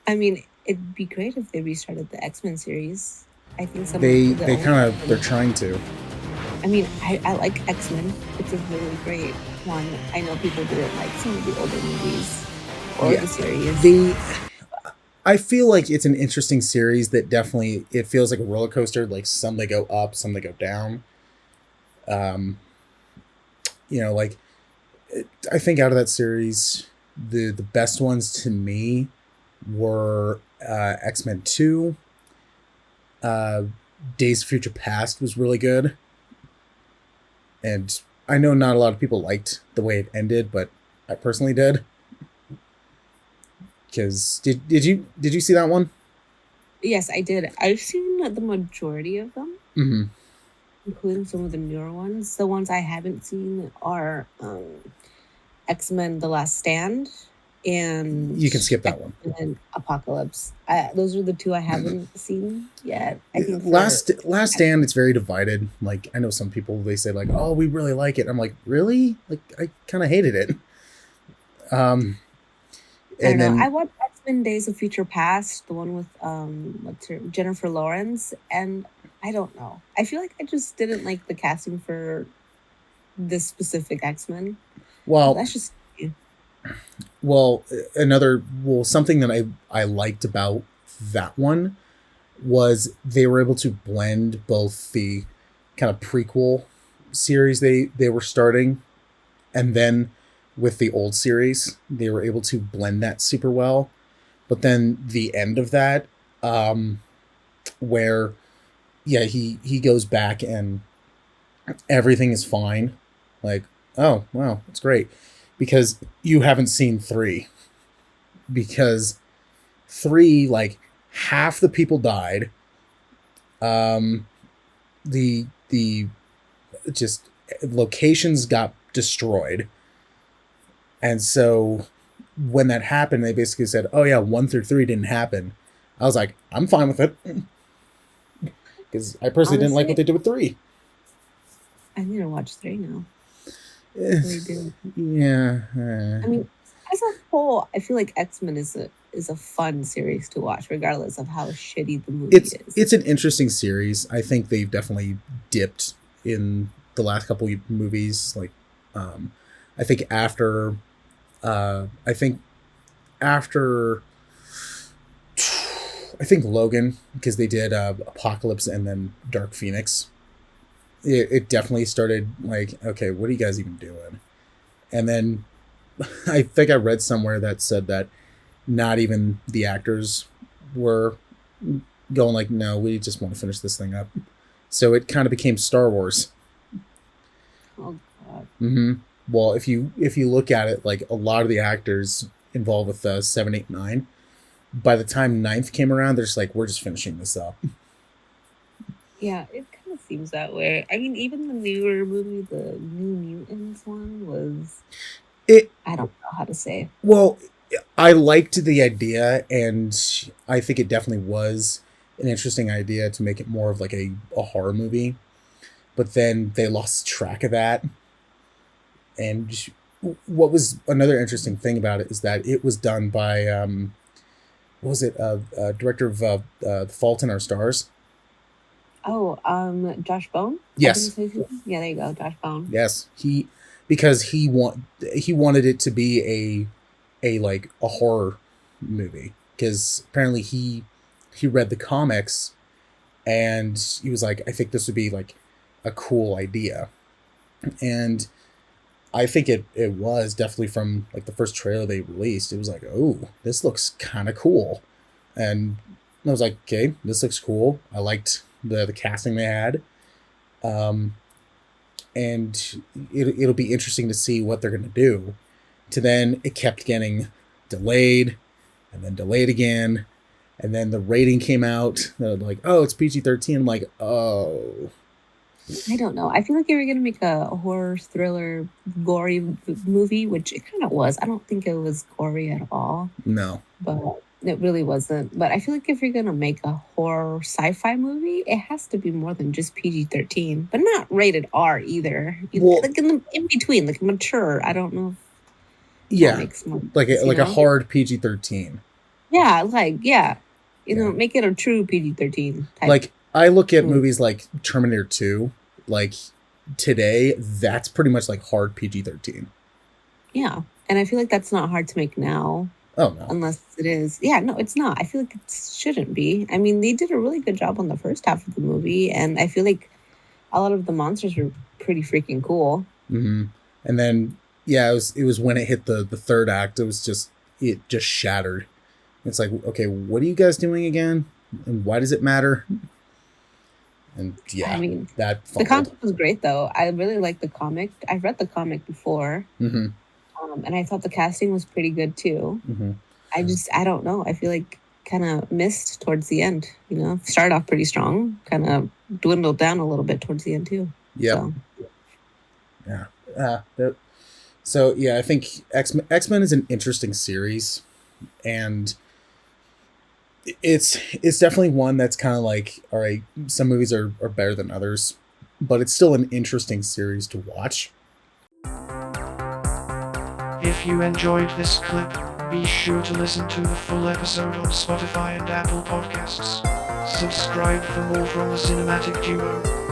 I mean, it'd be great if they restarted the X-Men series. I think some of the They old. kind of they're trying to. I mean, I like X-Men. It's a really great one. I know people didn't like some of the older movies or Yeah, the series. the I feel like it's an interesting series that definitely it feels like a roller coaster. Like some they go up, some they go down. Um, like I think out of that series, the best ones to me were X Men Two. Uh, Days of Future Past was really good, and I know not a lot of people liked the way it ended, but I personally did. Because did you see that one? Yes, I did. I've seen the majority of them, Mm-hmm. including some of the newer ones. The ones I haven't seen are X-Men: The Last Stand and You can skip that one. X-Men Apocalypse. Those are the two I haven't seen yet. I think for Last Stand, it's very divided. Like I know some people they say like, oh, we really like it. I'm like, really? Like I kind of hated it. Um, I don't and know. I then watched X-Men Days of Future Past, the one with what's her Jennifer Lawrence, and I don't know. I feel like I just didn't like the casting for this specific X-Men. But well, that's just well, something that I liked about that one was they were able to blend both the kind of prequel series they were starting and then with the old series they were able to blend that super well, but then the end of that, um where yeah he goes back and everything is fine, like, oh wow, that's great, because you haven't seen three, because three, like, half the people died. um the just locations got destroyed. And so when that happened, they basically said, "Oh yeah, 1 through 3 didn't happen." I was like, "I'm fine with it," because I personally didn't like what honestly, they did with 3. I need to watch three now. I Eh, really do. yeah, I mean, as a whole, I feel like X-Men is a fun series to watch, regardless of how shitty the movie is. it's an interesting series. I think they've definitely dipped in the last couple of movies. Like, um, I think after, I think after I think Logan, because they did Apocalypse and then Dark Phoenix. It definitely started like, okay, what are you guys even doing? And then I think I read somewhere that said that not even the actors were going like, no, we just want to finish this thing up. So it kind of became Star Wars. Oh God. Mm-hmm. Well, if you look at it, like a lot of the actors involved with 7, 8, 9, by the time ninth came around, they're just like, we're just finishing this up. Yeah, it kind of seems that way. I mean, even the newer movie, the New Mutants one, was It I don't know how to say. Well, I liked the idea, and I think it definitely was an interesting idea to make it more of like a horror movie. But then they lost track of that. And what was another interesting thing about it is that it was done by, what was it, director of The Fault in Our Stars? Oh, Josh Bone. I think Yes, it's his name. Yeah, there you go, Josh Bone. yes. Because he wanted it to be a like a horror movie, because apparently he read the comics and he was like, I think this would be like a cool idea. And I think it was definitely from like the first trailer they released. It was like, oh, this looks kind of cool. And I was like, okay, this looks cool. I liked the casting they had. Um, and it'll be interesting to see what they're going to do. To then it kept getting delayed and then delayed again. And then the rating came out. They're like, oh, it's PG-13. I'm like, oh. I don't know. I feel like they were gonna make a horror thriller, gory movie, which it kind of was. I don't think it was gory at all, No. but it really wasn't. But I feel like if you're gonna make a horror sci-fi movie, it has to be more than just PG-13, but not rated R either. Well, Like in between, like mature. I don't know if that yeah. makes more Like sense, like a hard PG-13. Yeah, like, yeah. Yeah. Make it a true PG-13 type. Like, I look at movie. movies like Terminator 2, like today, that's pretty much like hard PG-13. Yeah. And I feel like that's not hard to make now, Oh no. unless it is. Yeah, no, it's not. I feel like it shouldn't be. I mean, they did a really good job on the first half of the movie, and I feel like a lot of the monsters were pretty freaking cool. Mm-hmm. And then yeah, it was when it hit the third act, it just shattered. It's like, okay, what are you guys doing again? And why does it matter? And I yeah, mean, that the fumbled. concept was great, though. I really liked the comic. I've read the comic before, Mm-hmm. and I thought the casting was pretty good too. Mm-hmm. I don't know. I feel like kind of missed towards the end. Started off pretty strong, kind of dwindled down a little bit towards the end too. Yep. So Yeah. So yeah, I think X Men is an interesting series, and it's definitely one that's kind of like, all right, some movies are better than others, but it's still an interesting series to watch. If you enjoyed this clip, be sure to listen to the full episode on Spotify and Apple Podcasts. Subscribe for more from the cinematic duo.